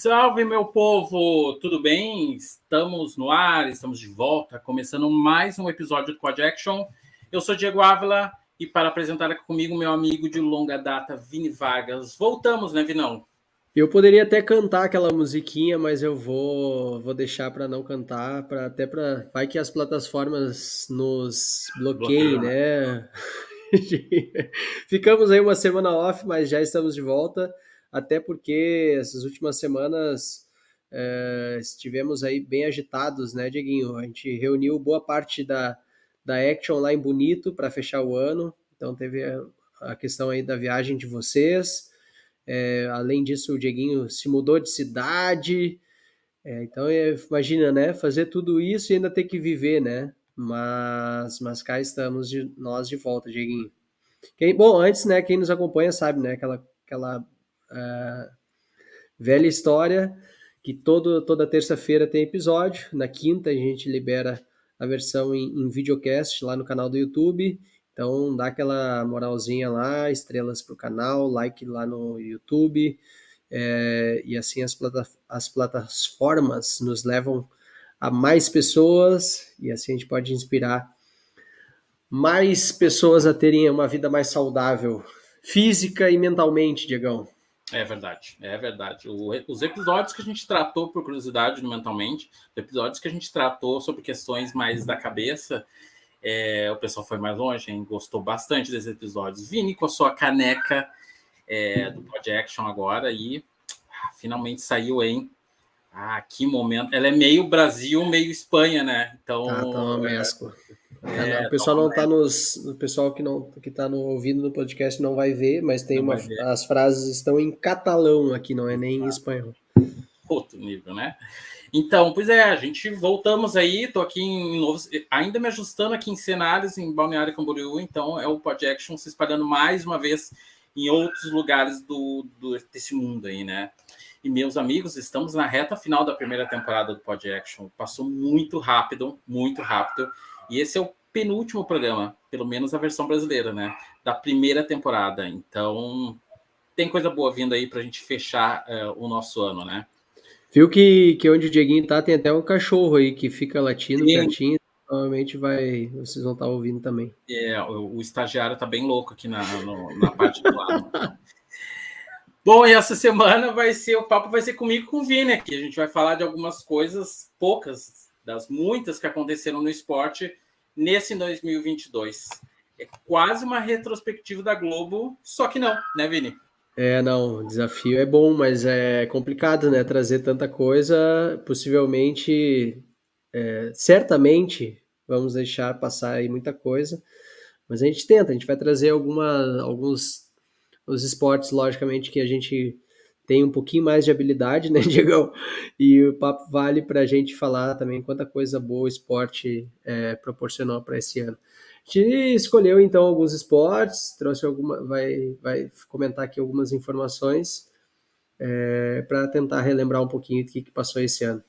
Salve, meu povo! Tudo bem? Estamos no ar, estamos de volta, começando mais um episódio do Pod Action. Eu sou Diego Ávila e para apresentar aqui comigo meu amigo de longa data, Vini Vargas. Voltamos, né, Vinão? Eu poderia até cantar aquela musiquinha, mas eu vou deixar para não cantar, vai que as plataformas nos bloqueiem, Bloqueio, né? né? Ficamos aí uma semana off, mas já estamos de volta, até porque essas últimas semanas estivemos aí bem agitados, né, Dieguinho? A gente reuniu boa parte da Action lá em Bonito para fechar o ano, então teve a questão aí da viagem de vocês. Além disso, o Dieguinho se mudou de cidade. Então, imagina, né? Fazer tudo isso e ainda ter que viver, né? Mas cá estamos nós de volta, Dieguinho. Bom, antes, né? Quem nos acompanha sabe, né? Aquela velha história que toda terça-feira tem episódio. Na quinta a gente libera a versão em videocast lá no canal do YouTube. Então dá aquela moralzinha lá, estrelas pro canal, like lá no YouTube. E assim as plataformas nos levam a mais pessoas e assim a gente pode inspirar mais pessoas a terem uma vida mais saudável, física e mentalmente, Diegão. É verdade, é verdade. Os episódios que a gente tratou, por curiosidade, no Mentalmente, episódios que a gente tratou sobre questões mais da cabeça, o pessoal foi mais longe, hein? Gostou bastante desses episódios. Vini com a sua caneca do Pod Action agora e finalmente saiu, hein? Que momento. Ela é meio Brasil, meio Espanha, né? Tá Então, uma mescla. O tá pessoal uma não tá média, o pessoal que tá no ouvindo no podcast não vai ver, mas não vai ver as frases estão em catalão aqui, não é nem em espanhol. outro nível, né? Então, pois a gente voltamos aí, tô aqui em novos, ainda me ajustando aqui em cenários em Balneário Camboriú, então é o Pod Action se espalhando mais uma vez em outros lugares desse mundo aí, né? E meus amigos, estamos na reta final da primeira temporada do Pod Action. Passou muito rápido, muito rápido. E esse é o penúltimo programa, pelo menos a versão brasileira, né? Da primeira temporada. Então, tem coisa boa vindo aí pra gente fechar o nosso ano, né? Viu que onde o Dieguinho tá tem até um cachorro aí que fica latindo Sim. pertinho, provavelmente vocês vão estar ouvindo também. O estagiário tá bem louco aqui na parte do lado. Bom, e essa semana o papo vai ser comigo e com o Vini aqui. A gente vai falar de algumas coisas, poucas, das muitas que aconteceram no esporte nesse 2022. É quase uma retrospectiva da Globo, só que não, né, Vini? Não, o desafio é bom, mas é complicado, né? Trazer tanta coisa, possivelmente, certamente, vamos deixar passar aí muita coisa, mas a gente vai trazer alguns os esportes, logicamente, que a gente tem um pouquinho mais de habilidade, né, Diegão? E o papo vale para a gente falar também quanta coisa boa o esporte proporcionou para esse ano. A gente escolheu então alguns esportes, trouxe vai comentar aqui algumas informações para tentar relembrar um pouquinho do que passou esse ano.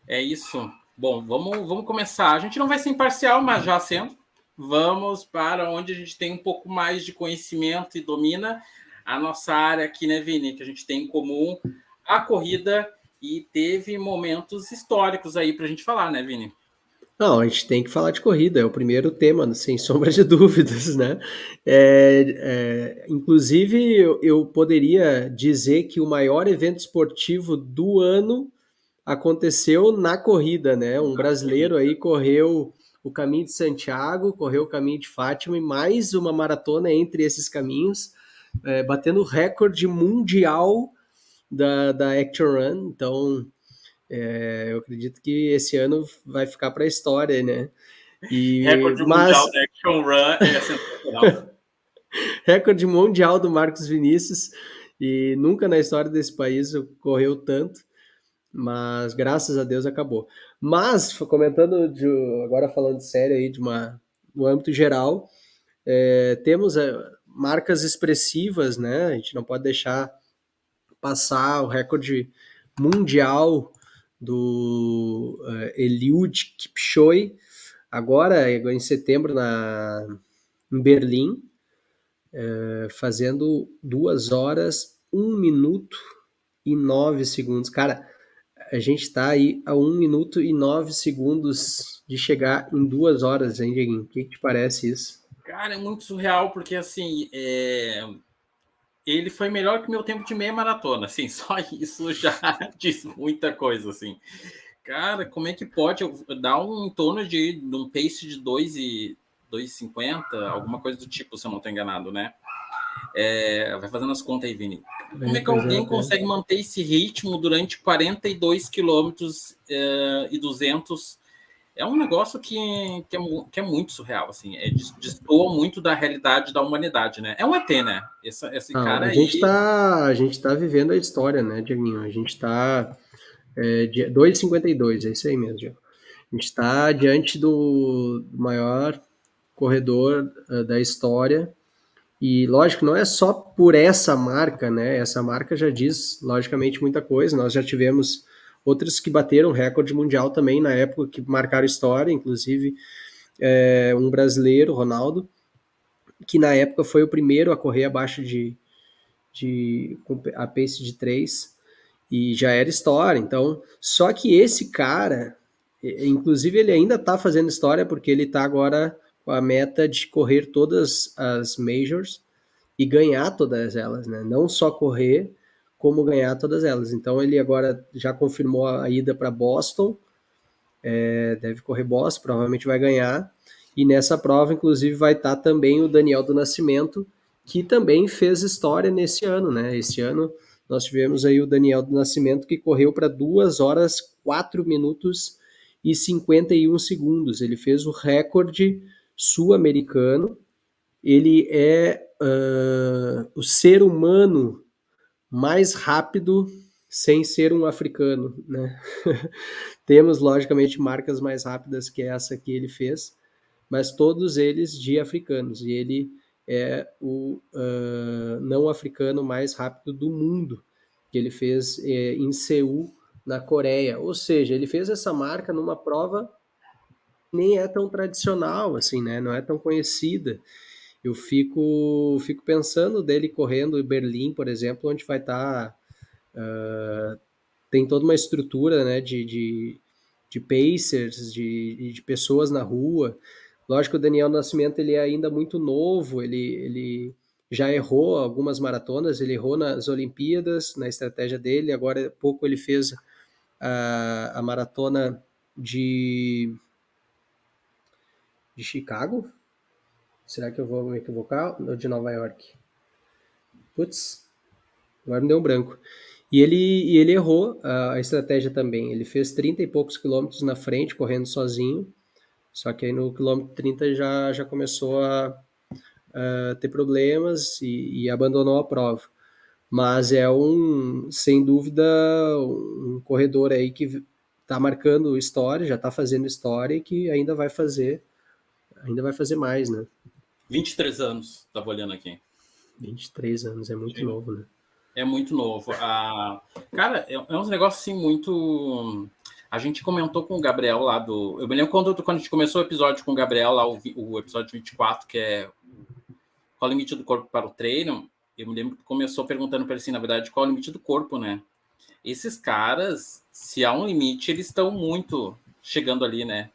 É isso. Bom, vamos começar. A gente não vai ser imparcial, mas já sendo. Vamos para onde a gente tem um pouco mais de conhecimento e domina a nossa área aqui, né, Vini? Que a gente tem em comum a corrida e teve momentos históricos aí para a gente falar, né, Vini? Não, a gente tem que falar de corrida, é o primeiro tema, sem sombra de dúvidas, né? Inclusive, eu poderia dizer que o maior evento esportivo do ano aconteceu na corrida, né? Um brasileiro aí correu o caminho de Santiago, correu o caminho de Fátima e mais uma maratona entre esses caminhos, batendo o recorde mundial da Action Run. Então, eu acredito que esse ano vai ficar para a história, né? Recorde mundial Mas da Action Run é sensacional. recorde mundial do Marcos Vinícius e nunca na história desse país correu tanto, mas graças a Deus acabou. Mas comentando agora falando sério aí no âmbito geral, temos marcas expressivas, né? A gente não pode deixar passar o recorde mundial do Eliud Kipchoge agora em setembro em Berlim, fazendo 2 horas, 1 minuto e 9 segundos. Cara, a gente está aí a 1 minuto e 9 segundos de chegar em 2 horas, hein, Dieguinho? O que te parece isso? Cara, é muito surreal, porque assim, ele foi melhor que meu tempo de meia maratona, assim, só isso já diz muita coisa, assim. Cara, como é que pode dar em torno de um pace de 2,50, alguma coisa do tipo, se eu não estou enganado, né? Vai fazendo as contas aí, Vini. Como é que Pois é, alguém consegue manter esse ritmo durante 42 quilômetros e 200? É um negócio que é muito surreal, assim, destoa muito da realidade da humanidade, né? É um ET, né? Esse Não, cara aí. a gente tá vivendo a história, né, Dieguinho? A gente tá 2,52, é isso aí mesmo, Diego. A gente está diante do maior corredor da história. E, lógico, não é só por essa marca, né? Essa marca já diz, logicamente, muita coisa. Nós já tivemos outros que bateram recorde mundial também na época, que marcaram história, inclusive um brasileiro, Ronaldo, que na época foi o primeiro a correr abaixo de a pace de 3 e já era história. Então, só que esse cara, inclusive ele ainda está fazendo história porque ele está agora com a meta de correr todas as majors e ganhar todas elas, né? Não só correr, como ganhar todas elas. Então ele agora já confirmou a ida para Boston, deve correr Boston, provavelmente vai ganhar. E nessa prova, inclusive, vai estar também o Daniel do Nascimento, que também fez história nesse ano, né? Esse ano nós tivemos aí o Daniel do Nascimento que correu para 2 horas, 4 minutos e 51 segundos. Ele fez o recorde sul-americano. Ele é o ser humano mais rápido sem ser um africano, né? Temos, logicamente, marcas mais rápidas que essa que ele fez, mas todos eles de africanos. E ele é o não africano mais rápido do mundo, que ele fez em Seul, na Coreia. Ou seja, ele fez essa marca numa prova que nem é tão tradicional, assim, né? Não é tão conhecida. Eu fico pensando dele correndo em Berlim, por exemplo, onde vai estar tem toda uma estrutura, né, de pacers, de pessoas na rua. Lógico que o Daniel Nascimento ele é ainda muito novo, ele já errou algumas maratonas, ele errou nas Olimpíadas, na estratégia dele, agora há pouco ele fez a maratona de Chicago, será que eu vou me equivocar? Ou de Nova York? Putz, agora me deu um branco. E ele errou a estratégia também. Ele fez 30 e poucos quilômetros na frente, correndo sozinho. Só que aí no quilômetro 30 já começou a ter problemas e abandonou a prova. Mas é sem dúvida, um corredor aí que está marcando história, já está fazendo história e que ainda vai fazer mais, né? 23 anos, estava olhando aqui. 23 anos, é muito novo, né? É muito novo. Cara, é uns negócios assim muito. A gente comentou com o Gabriel lá do. Eu me lembro quando a gente começou o episódio com o Gabriel, lá, o episódio 24, que é qual é o limite do corpo para o treino. Eu me lembro que começou perguntando para ele assim, na verdade, qual é o limite do corpo, né? Esses caras, se há um limite, eles estão muito chegando ali, né?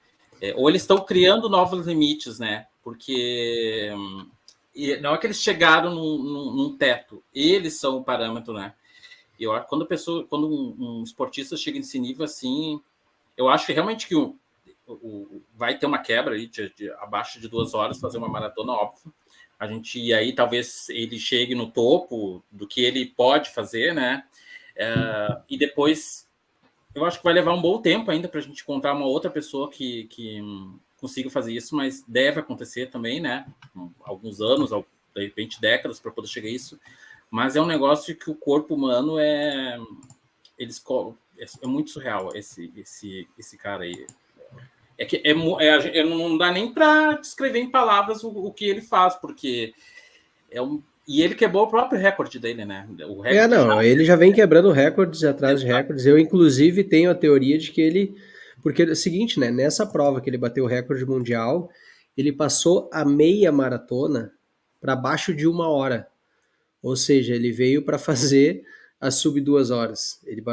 Ou eles estão criando novos limites, né? Porque não é que eles chegaram num teto, eles são o parâmetro, né? Eu acho que quando um esportista chega nesse nível assim, eu acho que realmente que vai ter uma quebra aí de abaixo de 2 horas, fazer uma maratona, óbvio. E aí talvez ele chegue no topo do que ele pode fazer, né? E depois eu acho que vai levar um bom tempo ainda para a gente encontrar uma outra pessoa que consiga fazer isso, mas deve acontecer também, né? Alguns anos, de repente décadas para poder chegar a isso. Mas é um negócio que o corpo humano é muito surreal esse cara aí. Não dá nem para descrever em palavras o que ele faz, porque e ele quebrou o próprio recorde dele, né? O recorde Não, ele já vem quebrando recordes atrás de recordes. Eu, inclusive, tenho a teoria de que ele. Porque é o seguinte, né? Nessa prova que ele bateu o recorde mundial, ele passou a meia maratona para baixo de 1 hora. Ou seja, ele veio para fazer a sub 2 horas. Ele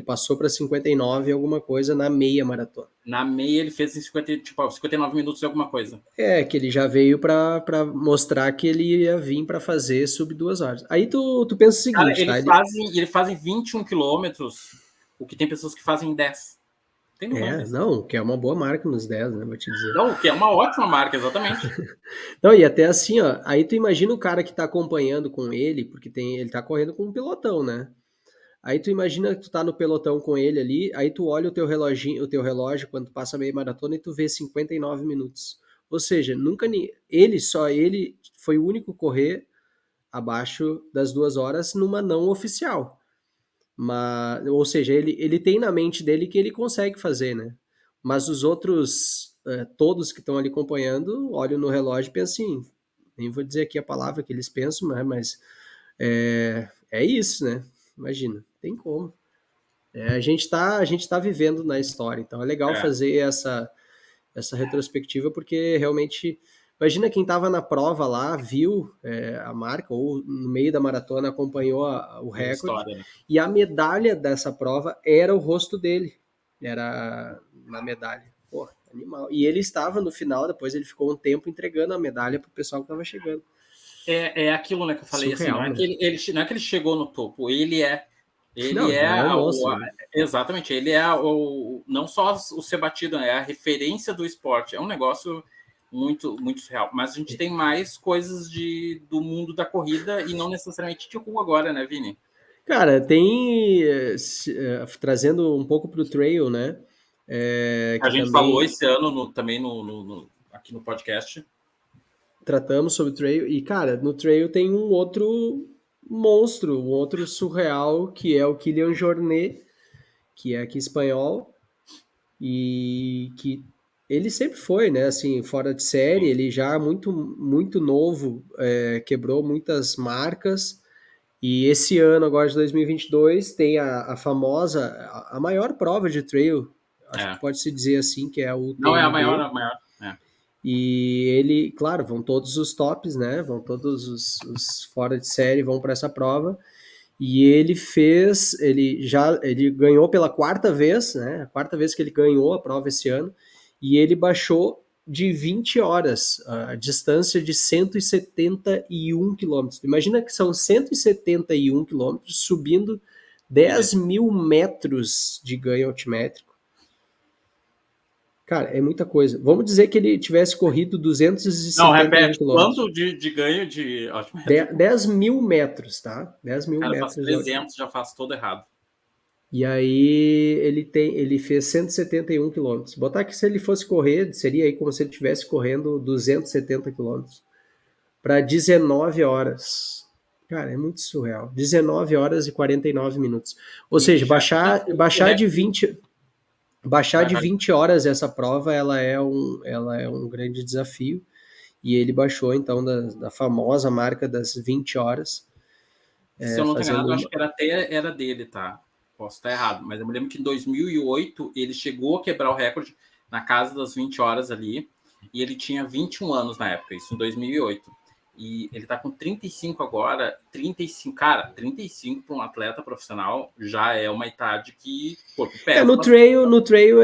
passou para 59 alguma coisa na meia maratona. Na meia ele fez em 59 minutos de alguma coisa. Que ele já veio para mostrar que ele ia vir para fazer sub 2 horas. Aí tu pensa o seguinte, Cara, tá? Ele fazem 21 quilômetros, o que tem pessoas que fazem 10. Tem noção disso? Não, que é uma boa marca nos 10, né? Vou te dizer. Não, que é uma ótima marca, exatamente. Não, e até assim, ó, aí tu imagina o cara que tá acompanhando com ele, porque ele tá correndo com um pelotão, né? Aí tu imagina que tu tá no pelotão com ele ali, aí tu olha o teu relógio quando tu passa a meia maratona e tu vê 59 minutos. Ou seja, ele foi o único correr abaixo das 2 horas numa não oficial. Ou seja, ele tem na mente dele que ele consegue fazer, né? Mas os outros, todos que estão ali acompanhando, olham no relógio e pensam assim, nem vou dizer aqui a palavra que eles pensam, mas é isso, né? Imagina, tem como. A gente tá vivendo na história, então é legal fazer essa retrospectiva, porque realmente, imagina quem estava na prova lá, viu a marca, ou no meio da maratona acompanhou o recorde, História, né? E a medalha dessa prova era o rosto dele, era na medalha. Pô, animal. E ele estava no final, depois ele ficou um tempo entregando a medalha pro pessoal que estava chegando. É aquilo, né, que eu falei, Surreal, assim, não é que ele chegou no topo, ele Não, já é um monstro. Exatamente, ele é não só o ser batido, é a referência do esporte. É um negócio muito, muito surreal. Mas a gente tem mais coisas do mundo da corrida e não necessariamente de rua agora, né, Vini? Cara, tem trazendo um pouco para o trail, né? A gente falou esse ano também aqui no podcast. Tratamos sobre trail e, cara, no trail tem um outro monstro, um outro surreal, que é o Kilian Jornet, que é aqui espanhol, e que ele sempre foi, né, assim, fora de série, ele já muito, muito novo, quebrou muitas marcas, e esse ano, agora de 2022, tem a famosa, a maior prova de trail, acho que pode-se dizer assim, que é a UTMB. Não é a maior, E ele, claro, vão todos os tops, né? Vão todos os fora de série vão para essa prova. E ele ganhou pela quarta vez, né? A quarta vez que ele ganhou a prova esse ano. E ele baixou de 20 horas, a distância de 171 quilômetros. Imagina que são 171 quilômetros subindo 10 mil metros de ganho altimétrico. Cara, é muita coisa. Vamos dizer que ele tivesse corrido 271 Não, repete, quilômetros. quanto de ganho de altimétrico? 10 mil metros, tá? 10 mil Cara, metros. Faz 300, já faz todo errado. E aí ele fez 171 quilômetros. Botar que se ele fosse correr, seria aí como se ele estivesse correndo 270 quilômetros para 19 horas. Cara, é muito surreal. 19 horas e 49 minutos. Ou seja, baixar de 20 horas essa prova, ela é um grande desafio. E ele baixou, então, da famosa marca das 20 horas. Se eu não tenho nada, acho que era dele, tá? Posso estar errado, mas eu me lembro que em 2008 ele chegou a quebrar o recorde na casa das 20 horas ali, e ele tinha 21 anos na época, isso em 2008. E ele tá com 35 agora, 35 para um atleta profissional já é uma idade que o corpo pesa. No trail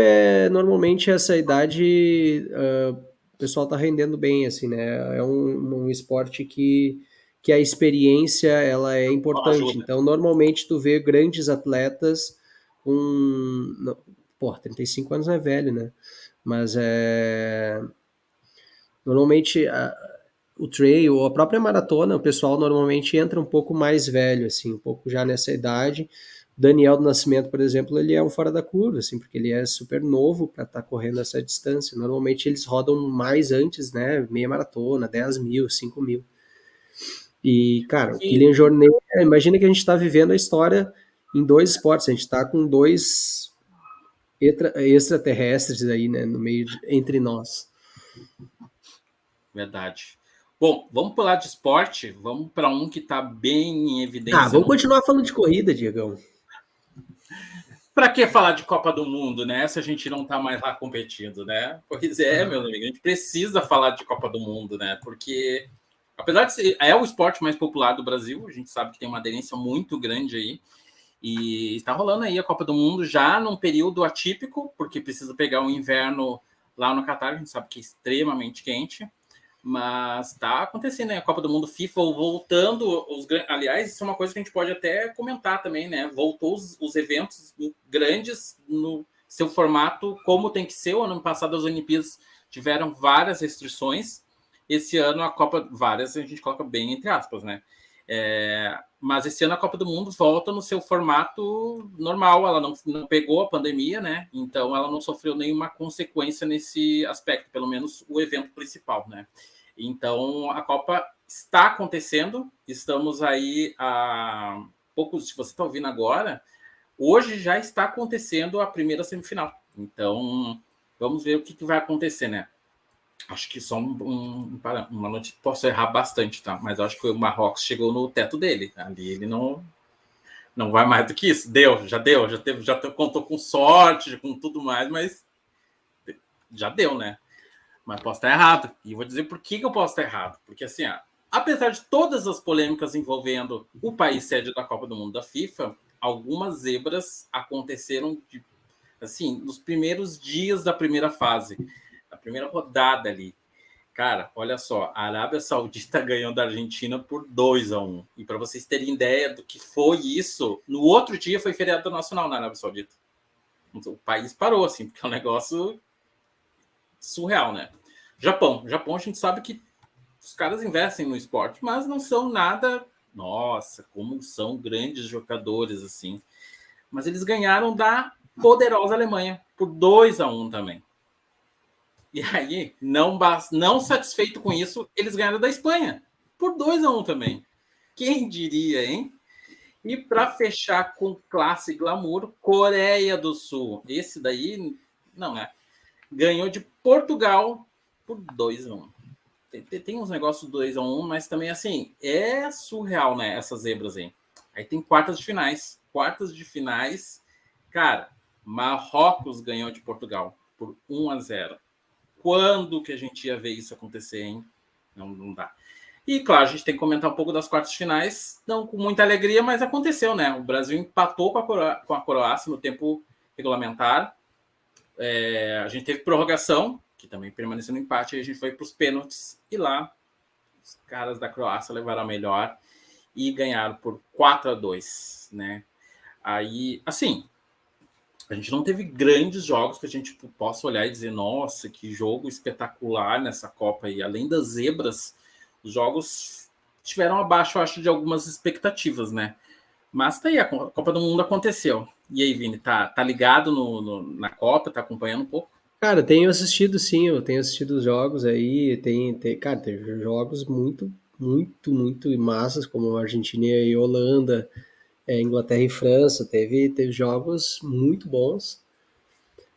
normalmente essa idade o pessoal tá rendendo bem, assim, né? É um esporte que a experiência ela é importante. Então, normalmente tu vê grandes atletas com 35 anos não é velho, né? Mas normalmente o trail ou a própria maratona, o pessoal normalmente entra um pouco mais velho, assim, um pouco já nessa idade. Daniel do Nascimento, por exemplo, ele é um fora da curva, assim, porque ele é super novo para estar correndo essa distância. Normalmente eles rodam mais antes, né? Meia maratona, 10 mil, 5 mil. E, cara, o Kilian Jornet, imagina que a gente está vivendo a história em dois esportes. A gente está com dois extraterrestres aí, né, no meio entre nós. Verdade. Bom, vamos pular de esporte, vamos para um que está bem em evidência. Vamos continuar falando de corrida, Diegão. Para que falar de Copa do Mundo, né? Se a gente não está mais lá competindo, né? Pois é, meu amigo, a gente precisa falar de Copa do Mundo, né? Porque, apesar de ser o esporte mais popular do Brasil, a gente sabe que tem uma aderência muito grande aí. E está rolando aí a Copa do Mundo já num período atípico, porque precisa pegar o inverno lá no Catar, a gente sabe que é extremamente quente, mas está acontecendo, né? A Copa do Mundo FIFA voltando. Aliás, isso é uma coisa que a gente pode até comentar também, né? Voltou os eventos grandes no seu formato como tem que ser. O ano passado as Olimpíadas tiveram várias restrições. Esse ano a Copa, várias, a gente coloca bem entre aspas, né? Mas esse ano a Copa do Mundo volta no seu formato normal, ela não pegou a pandemia, né? Então ela não sofreu nenhuma consequência nesse aspecto, pelo menos o evento principal, né? Então a Copa está acontecendo, estamos aí a poucos, se você está ouvindo agora, hoje já está acontecendo a primeira semifinal. Então vamos ver o que vai acontecer, né? Acho que só uma notícia. Posso errar bastante, tá? Mas acho que o Marrocos chegou no teto dele. Ali ele não vai mais do que isso. Já teve, contou com sorte, com tudo mais, mas já deu, né? Mas posso estar errado. E vou dizer por que eu posso estar errado. Porque assim, apesar de todas as polêmicas envolvendo o país sede da Copa do Mundo da FIFA, algumas zebras aconteceram assim, nos primeiros dias da primeira fase, a primeira rodada ali. Cara, olha só, a Arábia Saudita ganhou da Argentina por 2-1. E para vocês terem ideia do que foi isso, no outro dia foi feriado nacional na Arábia Saudita. O país parou, assim, porque é um negócio surreal, né? Japão a gente sabe que os caras investem no esporte, mas não são nada. Nossa, como são grandes jogadores, assim. Mas eles ganharam da poderosa Alemanha por 2-1 também. E aí, não satisfeito com isso, eles ganharam da Espanha por 2-1 também. Quem diria, hein? E para fechar com classe e glamour, Coreia do Sul. Esse daí, não é. Ganhou de Portugal por 2-1. Tem uns negócios 2-1, mas também, assim, é surreal, né? Essas zebras aí. Aí tem quartas de finais. Quartas de finais, cara, Marrocos ganhou de Portugal por 1-0. Quando que a gente ia ver isso acontecer, hein? Não dá. E, claro, a gente tem que comentar um pouco das quartas finais, não com muita alegria, mas aconteceu, né? O Brasil empatou com a Croácia no tempo regulamentar. A gente teve prorrogação, que também permaneceu no empate, aí a gente foi para os pênaltis, e lá os caras da Croácia levaram a melhor e ganharam por 4-2, né? Aí, assim, a gente não teve grandes jogos que a gente possa olhar e dizer, nossa, que jogo espetacular nessa Copa aí. Além das zebras, os jogos estiveram abaixo, eu acho, de algumas expectativas, né? Mas tá aí, a Copa do Mundo aconteceu. E aí, Vini, tá ligado na Copa? Tá acompanhando um pouco? Cara, tenho assistido sim, eu tenho assistido os jogos aí, cara, teve jogos muito massas, como Argentina e Holanda, Inglaterra e França, teve jogos muito bons.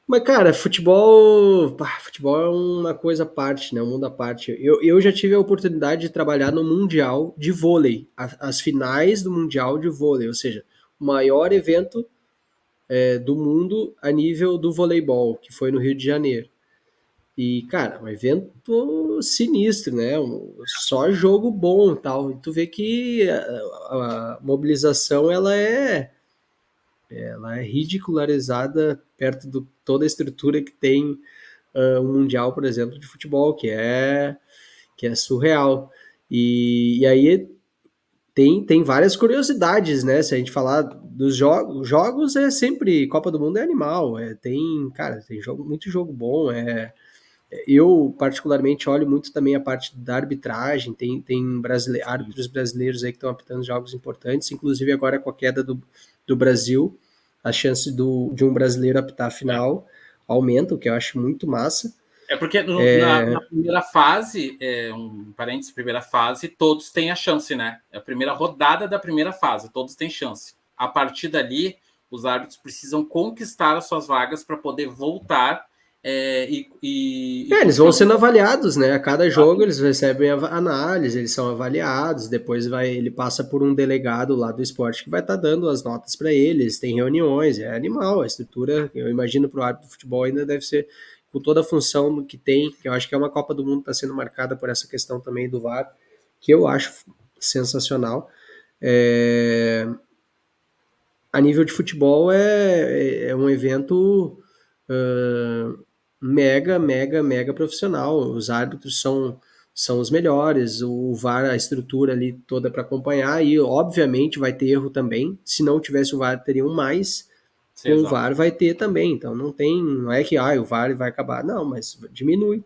Mas, cara, futebol é uma coisa à parte, né? Um mundo à parte. Eu já tive a oportunidade de trabalhar no Mundial de Vôlei, as finais do Mundial de Vôlei, ou seja, o maior evento do mundo a nível do voleibol, que foi no Rio de Janeiro. E, cara, um evento sinistro, né? Só jogo bom e tal. E tu vê que a mobilização ela é ridicularizada perto de toda a estrutura que tem um mundial, por exemplo, de futebol, que é surreal. E aí tem várias curiosidades, né? Se a gente falar dos jogos é sempre Copa do Mundo é animal, cara, tem muito jogo bom, eu particularmente olho muito também a parte da arbitragem, tem árbitros brasileiros aí que estão apitando jogos importantes, inclusive agora com a queda do Brasil, a chance de um brasileiro apitar a final aumenta, o que eu acho muito massa. Porque na primeira fase, um parênteses, primeira fase, todos têm a chance, né? É a primeira rodada da primeira fase, todos têm chance. A partir dali, os árbitros precisam conquistar as suas vagas para poder voltar Eles vão sendo avaliados, né? A cada jogo eles recebem análise, eles são avaliados, depois ele passa por um delegado lá do esporte que vai estar dando as notas para eles, tem reuniões, é animal, a estrutura, eu imagino para o árbitro de futebol ainda deve ser com toda a função que tem, que eu acho que é uma Copa do Mundo que está sendo marcada por essa questão também do VAR, que eu acho sensacional. a nível de futebol é um evento mega, mega, mega profissional. Os árbitros são os melhores, o VAR, a estrutura ali toda para acompanhar, e obviamente vai ter erro também. Se não tivesse o VAR, teriam mais. Sim, Com o exato. VAR vai ter também, então não é que o VAR vai acabar, não, mas diminui.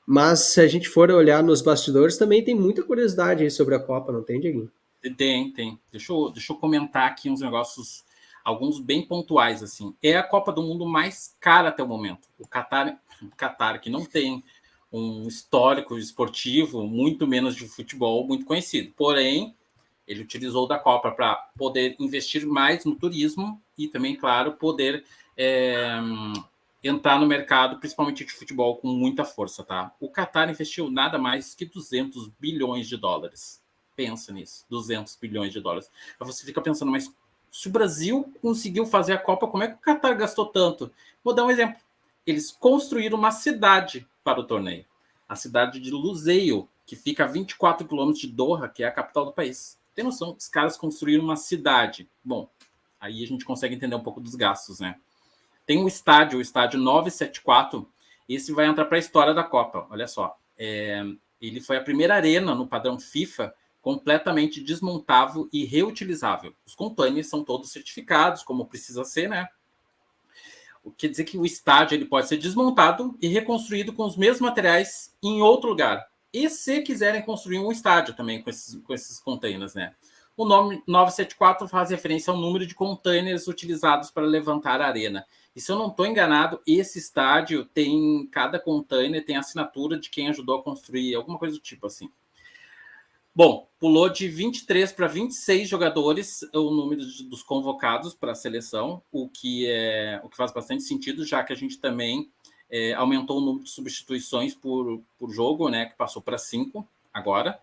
Mas se a gente for olhar nos bastidores, também tem muita curiosidade aí sobre a Copa, não tem, Dieguinho? Tem. Deixa eu comentar aqui uns negócios, alguns bem pontuais, assim. É a Copa do Mundo mais cara até o momento. O Catar, que não tem um histórico esportivo, muito menos de futebol, muito conhecido. Porém, ele utilizou da Copa para poder investir mais no turismo e também, claro, poder entrar no mercado, principalmente de futebol, com muita força, tá? O Catar investiu nada mais que 200 bilhões de dólares. Pensa nisso, 200 bilhões de dólares. Aí você fica pensando, mas se o Brasil conseguiu fazer a Copa, como é que o Catar gastou tanto? Vou dar um exemplo. Eles construíram uma cidade para o torneio. A cidade de Lusail, que fica a 24 quilômetros de Doha, que é a capital do país. Tem noção? Os caras construíram uma cidade. Bom, aí a gente consegue entender um pouco dos gastos, né? Tem um estádio, o estádio 974. Esse vai entrar para a história da Copa. Olha só. Ele foi a primeira arena no padrão FIFA completamente desmontável e reutilizável. Os containers são todos certificados, como precisa ser, né? O que quer dizer que o estádio ele pode ser desmontado e reconstruído com os mesmos materiais em outro lugar. E se quiserem construir um estádio também com esses containers, né? O nome 974 faz referência ao número de containers utilizados para levantar a arena. E se eu não estou enganado, esse estádio tem, cada container tem assinatura de quem ajudou a construir, alguma coisa do tipo assim. Bom, pulou de 23 para 26 jogadores o número dos convocados para a seleção, o que faz bastante sentido, já que a gente também aumentou o número de substituições por jogo, né, que passou para 5 agora.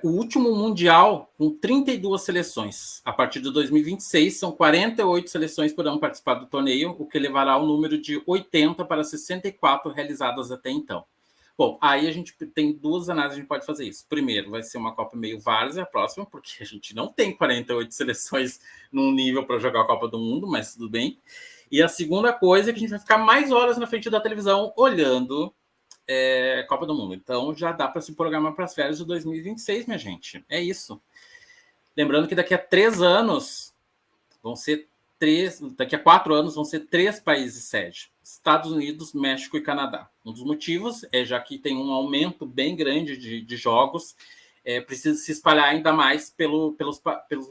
O último Mundial, com 32 seleções. A partir de 2026, são 48 seleções poderão participar do torneio, o que levará o número de 80 para 64 realizadas até então. Bom, aí a gente tem duas análises, a gente pode fazer isso. Primeiro, vai ser uma Copa meio várzea, a próxima, porque a gente não tem 48 seleções num nível para jogar a Copa do Mundo, mas tudo bem. E a segunda coisa é que a gente vai ficar mais horas na frente da televisão olhando Copa do Mundo. Então já dá para se programar para as férias de 2026, minha gente. É isso. Lembrando que daqui a 3 anos vão ser daqui a 4 anos vão ser 3 países sede: Estados Unidos, México e Canadá. Um dos motivos é já que tem um aumento bem grande de jogos, precisa se espalhar ainda mais pelos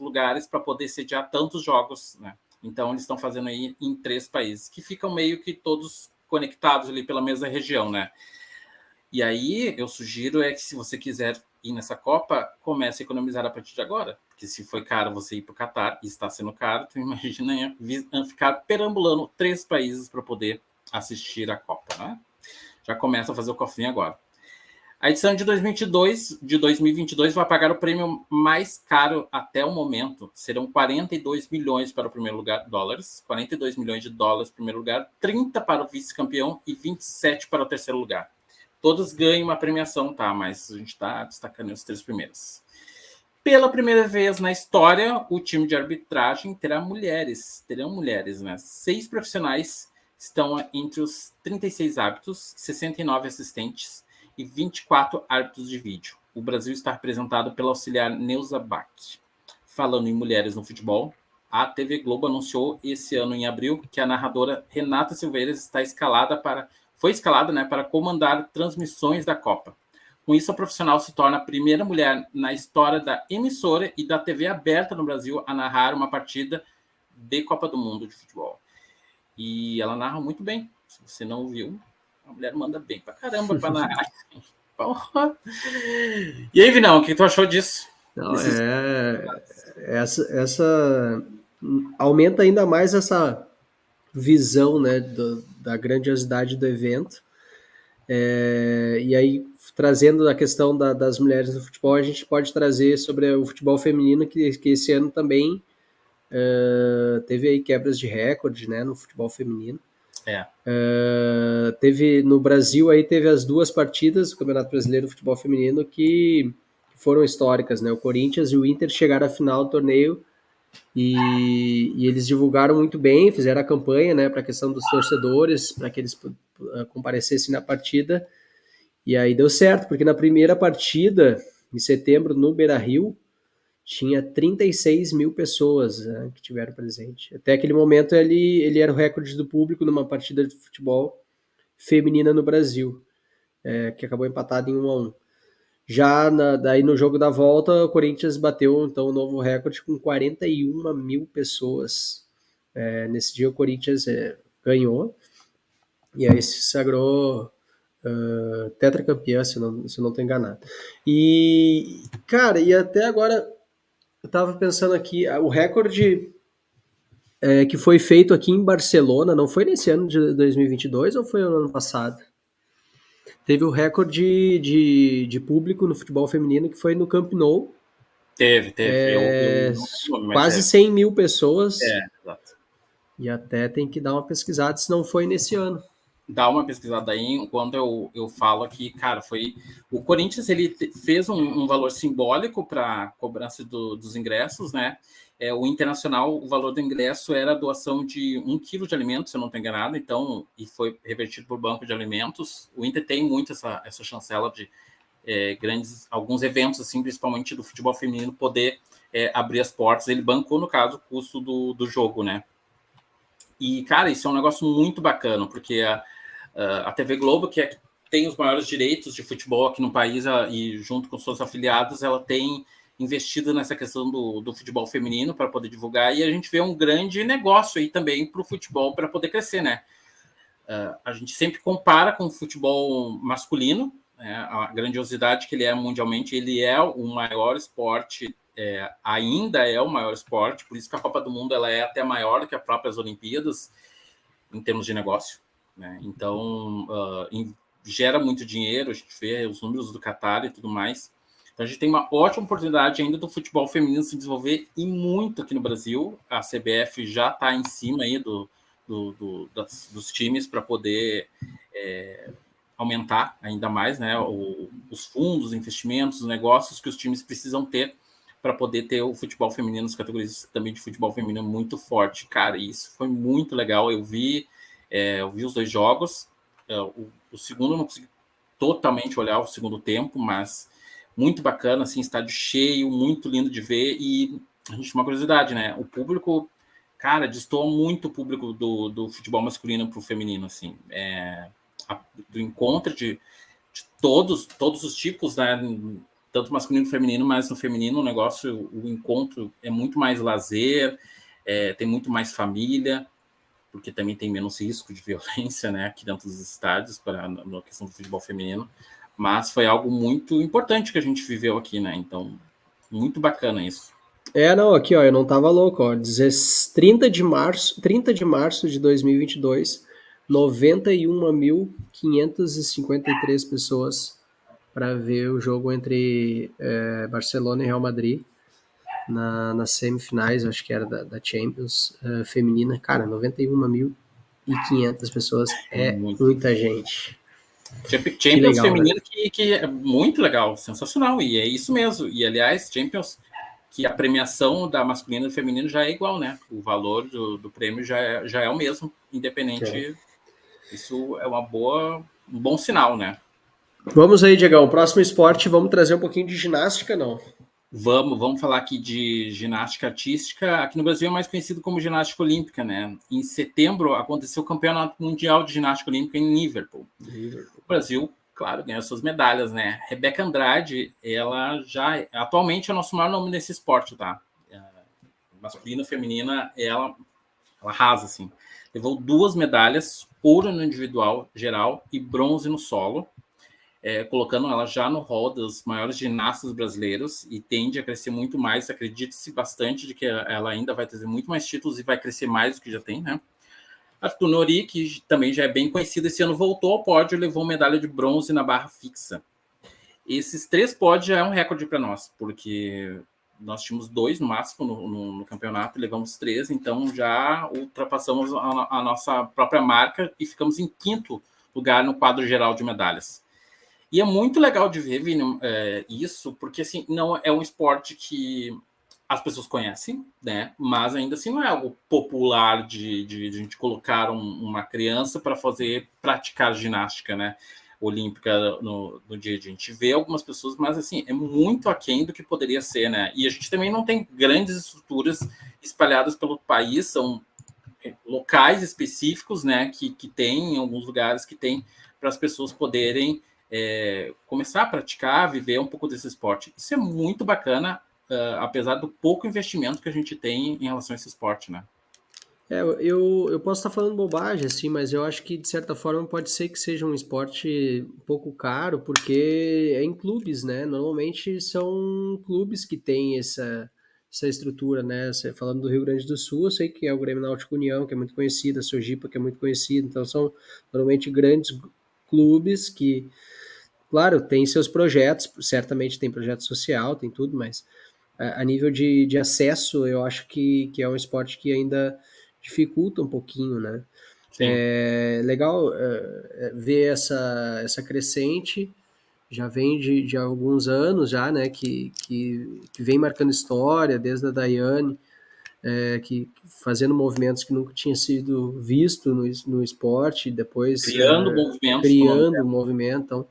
lugares para poder sediar tantos jogos, né? Então eles estão fazendo aí em 3 países, que ficam meio que todos conectados ali pela mesma região, né? E aí eu sugiro que se você quiser ir nessa Copa, comece a economizar a partir de agora. Porque se foi caro você ir para o Catar, e está sendo caro, então imagina ficar perambulando 3 países para poder assistir a Copa, né? Já começa a fazer o cofrinho agora. A edição de 2022 vai pagar o prêmio mais caro até o momento. Serão 42 milhões para o primeiro lugar, dólares. 42 milhões de dólares para o primeiro lugar, 30 para o vice-campeão e 27 para o terceiro lugar. Todos ganham uma premiação, tá? Mas a gente está destacando os 3 primeiros. Pela primeira vez na história, o time de arbitragem terão mulheres, né? 6 profissionais estão entre os 36 árbitros, 69 assistentes e 24 árbitros de vídeo. O Brasil está representado pela auxiliar Neuza Bach. Falando em mulheres no futebol, a TV Globo anunciou esse ano, em abril, que a narradora Renata Silveira foi escalada, né, para comandar transmissões da Copa. Com isso, a profissional se torna a primeira mulher na história da emissora e da TV aberta no Brasil a narrar uma partida de Copa do Mundo de futebol. E ela narra muito bem. Se você não viu, a mulher manda bem pra caramba pra narrar. Porra. E aí, Vinão, o que tu achou disso? Não, essa aumenta ainda mais essa visão, né, da grandiosidade do evento. E aí, trazendo a questão das mulheres no futebol, a gente pode trazer sobre o futebol feminino, que esse ano também teve aí quebras de recorde, né, no futebol feminino. Teve no Brasil, aí teve as 2 partidas do Campeonato Brasileiro de Futebol Feminino que foram históricas, né? O Corinthians e o Inter chegaram à final do torneio e eles divulgaram muito bem, fizeram a campanha, né, para a questão dos torcedores, para que eles comparecessem na partida. E aí deu certo, porque na primeira partida, em setembro, no Beira-Rio, tinha 36 mil pessoas, né, que tiveram presente. Até aquele momento ele era o recorde do público numa partida de futebol feminina no Brasil, que acabou empatado em 1-1. Já daí no jogo da volta, o Corinthians bateu então um novo recorde com 41 mil pessoas. Nesse dia o Corinthians ganhou e aí se sagrou tetracampeão, se não estou enganado. E, cara, e até agora eu estava pensando aqui, o recorde que foi feito aqui em Barcelona, não foi nesse ano de 2022 ou foi no ano passado? Teve o recorde de público no futebol feminino que foi no Camp Nou. Teve. Eu não tenho nome, mas Quase teve. 100 mil pessoas. Exato. E até tem que dar uma pesquisada se não foi nesse ano. Dá uma pesquisada aí, enquanto eu falo aqui, cara, foi... O Corinthians, ele fez um valor simbólico para cobrança dos ingressos, né? O Internacional, o valor do ingresso era a doação de 1 quilo de alimentos, se eu não estou enganado, então, e foi revertido por banco de alimentos. O Inter tem muito essa chancela de alguns eventos, assim, principalmente do futebol feminino, poder abrir as portas. Ele bancou, no caso, o custo do jogo, né? E, cara, isso é um negócio muito bacana, porque a TV Globo, que tem os maiores direitos de futebol aqui no país, e junto com seus afiliados, ela tem investido nessa questão do futebol feminino para poder divulgar, e a gente vê um grande negócio aí também para o futebol para poder crescer, né? A gente sempre compara com o futebol masculino, né? A grandiosidade que ele é mundialmente, ele é o maior esporte, ainda é o maior esporte, por isso que a Copa do Mundo ela é até maior do que as próprias Olimpíadas em termos de negócio, né? Então, gera muito dinheiro, a gente vê os números do Qatar e tudo mais. Então, a gente tem uma ótima oportunidade ainda do futebol feminino se desenvolver e muito aqui no Brasil. A CBF já está em cima aí dos times para poder aumentar ainda mais, né, os fundos, os investimentos, os negócios que os times precisam ter para poder ter o futebol feminino, as categorias também de futebol feminino muito forte. Cara, isso foi muito legal. Eu vi os 2 jogos. O segundo eu não consegui totalmente olhar o segundo tempo, mas muito bacana, assim, estádio cheio, muito lindo de ver. E a gente tem uma curiosidade, né? O público, cara, destoa muito o público do futebol masculino para o feminino, assim. Do encontro de todos os tipos, né? Tanto masculino como feminino, mas no feminino o negócio, o encontro é muito mais lazer, tem muito mais família, porque também tem menos risco de violência, né, aqui dentro dos estádios, na questão do futebol feminino, mas foi algo muito importante que a gente viveu aqui, né, então, muito bacana isso. Não, aqui, ó, eu não tava louco, ó, 30 de março de 2022, 91.553 pessoas para ver o jogo entre Barcelona e Real Madrid nas semifinais, acho que era da Champions feminina. Cara, 91.500 pessoas é muita gente. Champions legal, feminino né? que é muito legal, sensacional, e é isso mesmo. E, aliás, Champions, que a premiação da masculina e feminino já é igual, né? O valor do prêmio já é o mesmo, independente. Isso é um bom sinal, né? Vamos aí, Diegão. Próximo esporte, vamos trazer um pouquinho de ginástica, não? Vamos falar aqui de ginástica artística. Aqui no Brasil é mais conhecido como ginástica olímpica, né? Em setembro aconteceu o Campeonato Mundial de Ginástica Olímpica em Liverpool. O Brasil, claro, ganhou suas medalhas, né? Rebeca Andrade, ela já atualmente é o nosso maior nome nesse esporte, tá? Masculina, feminina, ela arrasa, assim. Levou 2 medalhas, ouro no individual geral e bronze no solo. Colocando ela já no hall dos maiores ginastas brasileiros e tende a crescer muito mais. Acredite-se bastante de que ela ainda vai trazer muito mais títulos e vai crescer mais do que já tem, né? Arthur Nori, que também já é bem conhecido, esse ano voltou ao pódio e levou medalha de bronze na barra fixa. Esses 3 pódios já é um recorde para nós, porque nós tínhamos 2 no máximo no campeonato e levamos 3, então já ultrapassamos a nossa própria marca e ficamos em 5º lugar no quadro geral de medalhas. E é muito legal de ver, Vini, isso, porque assim, não é um esporte que as pessoas conhecem, né? Mas ainda assim não é algo popular de gente colocar uma criança para fazer praticar ginástica, né? Olímpica no dia a dia. A gente vê algumas pessoas, mas assim, é muito aquém do que poderia ser, né? E a gente também não tem grandes estruturas espalhadas pelo país, são locais específicos, né? Que tem em alguns lugares que tem para as pessoas poderem começar a praticar, viver um pouco desse esporte. Isso é muito bacana, apesar do pouco investimento que a gente tem em relação a esse esporte, né? Eu posso estar falando bobagem, assim, mas eu acho que de certa forma pode ser que seja um esporte um pouco caro, porque é em clubes, né? Normalmente são clubes que têm essa estrutura, né? Falando do Rio Grande do Sul, eu sei que é o Grêmio Náutico União, que é muito conhecido, a Sojipa, que é muito conhecido, então são normalmente grandes clubes que, claro, têm seus projetos, certamente tem projeto social, tem tudo, mas a nível de acesso, eu acho que é um esporte que ainda dificulta um pouquinho, né? Sim. É legal ver essa crescente, já vem de alguns anos já, né? Que vem marcando história, desde a Daiane, que fazendo movimentos que nunca tinha sido visto no esporte, depois Criando movimentos com o nome criando dela. um movimento. Então,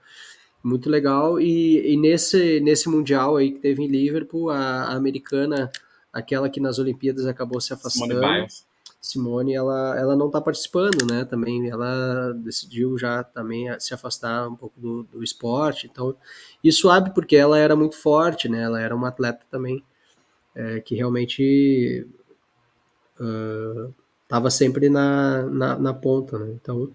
muito legal. E nesse Mundial aí que teve em Liverpool, a americana, aquela que nas Olimpíadas acabou se Simone afastando, Biles. Simone, ela não está participando, né? Também ela decidiu já também se afastar um pouco do esporte. Então, isso sabe porque ela era muito forte, né? Ela era uma atleta também que realmente estava sempre na ponta, né? Então,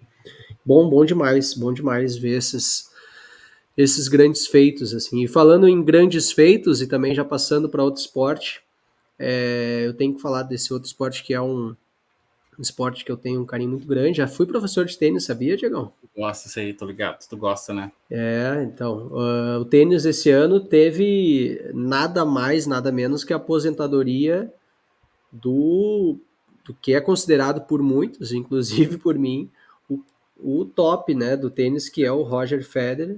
bom demais ver esses grandes feitos, assim. E falando em grandes feitos, e também já passando para outro esporte, eu tenho que falar desse outro esporte que é um esporte que eu tenho um carinho muito grande. Já fui professor de tênis, sabia, Diegão? Gosta isso aí, tô ligado. Tu gosta, né? Então, o tênis esse ano teve nada mais, nada menos que a aposentadoria do, do que é considerado por muitos, inclusive por mim, o, o top, né, do tênis, que é o Roger Federer.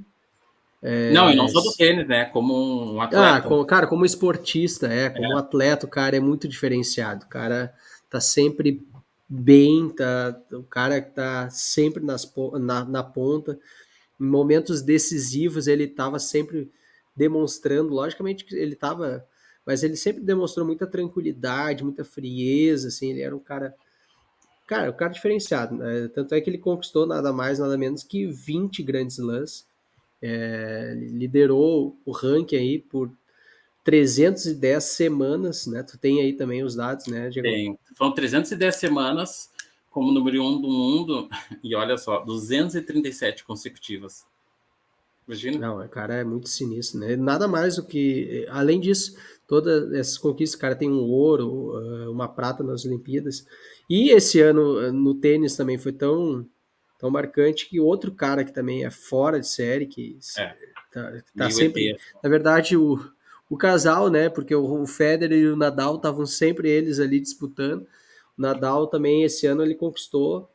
Não, e não só do tênis, né? Como um Ah, atleta. cara, como esportista, como É, atleta, o cara é muito diferenciado. O cara tá sempre bem, o cara tá sempre na ponta. Em momentos decisivos, ele tava sempre demonstrando, logicamente que ele tava, mas ele sempre demonstrou muita tranquilidade, muita frieza, assim, ele era um cara diferenciado, né? Tanto é que ele conquistou nada mais, nada menos que 20 grandes lãs, liderou o ranking aí por 310 semanas, né? Tu tem aí também os dados, né, Diego? tem. Foram 310 semanas como número um do mundo. E olha só, 237 consecutivas. Imagina? Não, o cara é muito sinistro, né? Nada mais do que, além disso, todas essas conquistas, o cara tem um ouro, uma prata nas Olimpíadas. E esse ano no tênis também foi tão marcante que outro cara que também é fora de série, É, tá meio sempre, ET. na verdade, o casal, né? Porque o Federer e o Nadal estavam sempre eles ali disputando. O Nadal também esse ano ele conquistou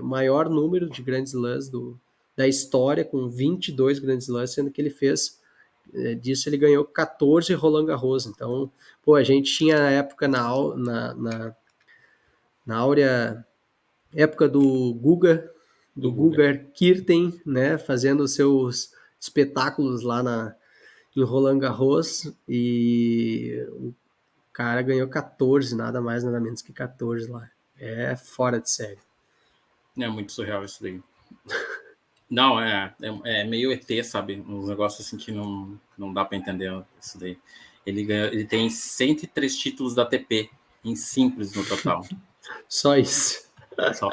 maior número de grandes lãs da história, com 22 grandes lãs, sendo que ele fez disso ele ganhou 14 Roland Garros. Então, pô, a gente tinha a época na áurea época do Do Guga. Guga Kirten, né, fazendo os seus espetáculos lá em Roland Garros, e o cara ganhou 14, nada mais, nada menos que 14 lá. É fora de série. É muito surreal isso daí. Não, é meio ET, sabe? Uns negócios assim que não dá para entender isso daí. Ele tem 103 títulos da ATP em simples no total. Só isso. Só.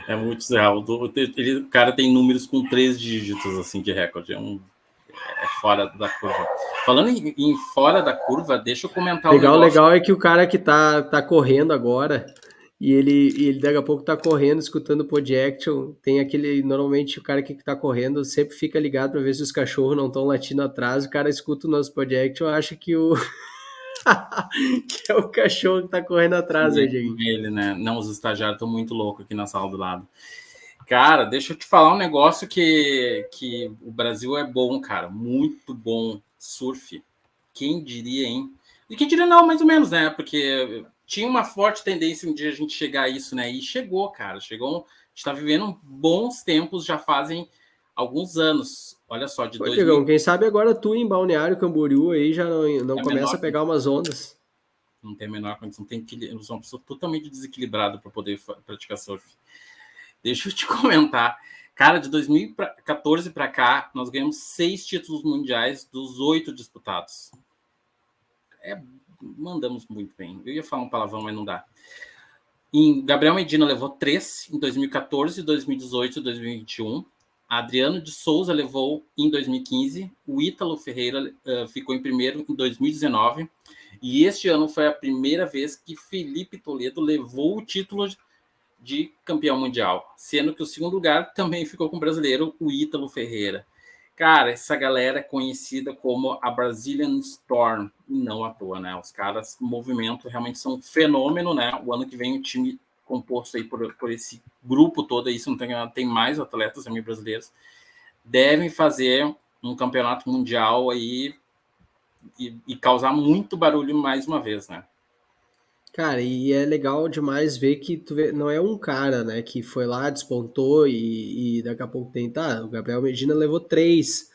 É muito surreal. O cara tem números com 3 dígitos assim de recorde. É fora da curva. Falando em fora da curva, deixa eu comentar um negócio. Legal é que o cara que tá correndo agora, e ele daqui a pouco tá correndo, escutando o Podjaction, tem aquele, normalmente o cara que tá correndo sempre fica ligado para ver se os cachorros não estão latindo atrás, o cara escuta o nosso Podjaction, acha que que é o cachorro que tá correndo atrás aí, Dieguinho. Ele, né? Não, os estagiários estão muito loucos aqui na sala do lado. Cara, deixa eu te falar um negócio que o Brasil é bom, cara. Muito bom. Surf. Quem diria, hein? E quem diria não, mais ou menos, né? Porque tinha uma forte tendência um dia a gente chegar a isso, né? E chegou, cara. Chegou. A gente tá vivendo bons tempos, já fazem alguns anos. Olha só, de Pô, 2000. Diegão, quem sabe agora tu em Balneário Camboriú aí já não É começa a menor, pegar umas ondas. não tem a menor condição. Eu sou uma pessoa totalmente desequilibrada para poder praticar surf. Deixa eu te comentar. Cara, de 2014 para cá, nós ganhamos 6 títulos mundiais dos 8 disputados. Mandamos muito bem. Eu ia falar um palavrão, mas não dá. Gabriel Medina levou 3 em 2014, 2018 e 2021. Adriano de Souza levou em 2015. O Ítalo Ferreira ficou em primeiro em 2019. E este ano foi a primeira vez que Felipe Toledo levou o título de campeão mundial, sendo que o segundo lugar também ficou com o brasileiro, o Ítalo Ferreira. Cara, essa galera é conhecida como a Brazilian Storm, e não à toa, né? Os caras, o movimento realmente são um fenômeno, né? O ano que vem o time composto aí por esse grupo todo aí, se não tem mais atletas também brasileiros, devem fazer um campeonato mundial aí e causar muito barulho mais uma vez, né? Cara, e é legal demais ver que não é um cara, né, que foi lá, despontou e daqui a pouco o Gabriel Medina levou 3,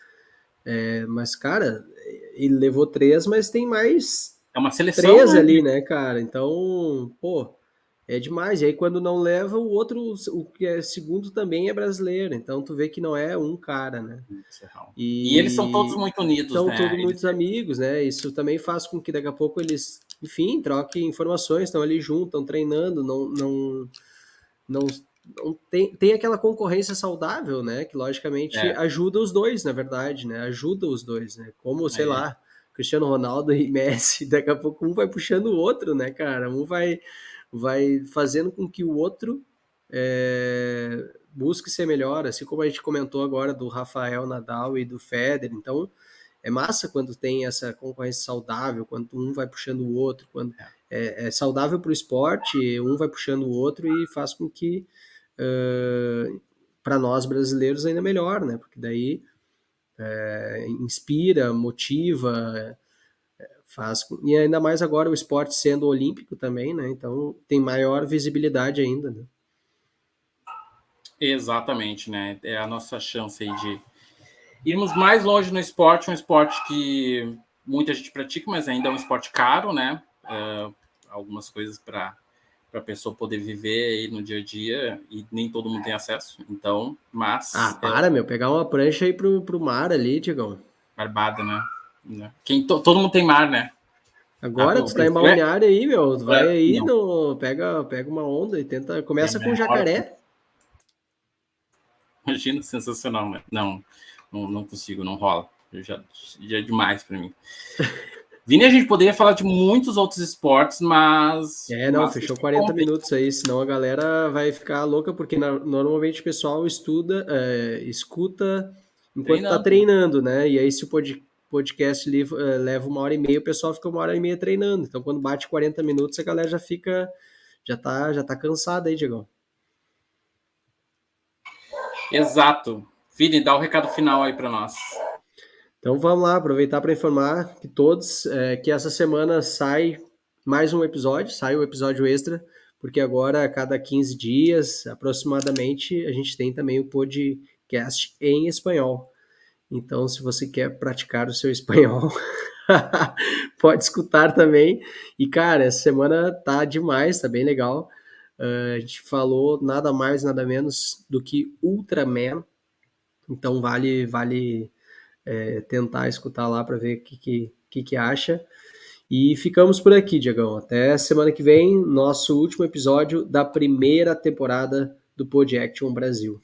mas, cara, ele levou 3, mas tem mais É uma seleção, 13 né? ali, né, cara? Então, pô, é demais. E aí quando não leva, o outro, o que é segundo também é brasileiro. Então tu vê que não é um cara, né? E eles são todos E muito unidos, são né? todos muitos amigos, né? Isso também faz com que daqui a pouco eles, enfim, troquem informações, estão ali juntos, estão treinando, não, não tem aquela concorrência saudável, né? Que logicamente É, ajuda os dois, na verdade, né? Ajuda os dois, né? Como, sei é, lá, Cristiano Ronaldo e Messi, daqui a pouco um vai puxando o outro, né, cara? Um vai fazendo com que o outro busque ser melhor, assim como a gente comentou agora do Rafael Nadal e do Federer. Então, é massa quando tem essa concorrência saudável, quando um vai puxando o outro, quando é saudável para o esporte, um vai puxando o outro e faz com que para nós brasileiros ainda melhor, né? Porque daí inspira, motiva, e ainda mais agora o esporte sendo olímpico também, né? Então tem maior visibilidade ainda, né? exatamente, né? É a nossa chance aí de irmos mais longe no esporte, um esporte que muita gente pratica, mas ainda é um esporte caro, né? Algumas coisas para a pessoa poder viver aí no dia a dia e nem todo mundo tem acesso. Então, Ah, mas meu, pegar uma prancha aí pro mar ali, Digão. barbada, né? Todo mundo tem mar, né? Agora O tu tá em Brasil é, Balneário aí, meu, tu vai aí, não, pega uma onda e é começa com menor. jacaré. Imagina, sensacional, né? Não consigo, não rola. Já é demais para mim. Vini, a gente poderia falar de muitos outros esportes, Não, mas fechou 40 minutos aí, senão a galera vai ficar louca, porque normalmente o pessoal escuta enquanto tá treinando, né? treinando, né? E aí se o podcast leva 1h30, o pessoal fica 1h30 treinando. Então quando bate 40 minutos, a galera já tá cansada aí, Diegão. Exato. Vini, dá o recado final aí para nós. Então vamos lá, aproveitar para informar que todos que essa semana sai mais um episódio, sai o episódio extra, porque agora a cada 15 dias aproximadamente a gente tem também o podcast em espanhol. Então, se você quer praticar o seu espanhol, pode escutar também. E cara, essa semana tá demais, tá bem legal. A gente falou nada mais, nada menos do que Ultraman. Então vale tentar escutar lá para ver o que acha. E ficamos por aqui, Diegão. Até semana que vem, nosso último episódio da primeira temporada do Pod Action Brasil.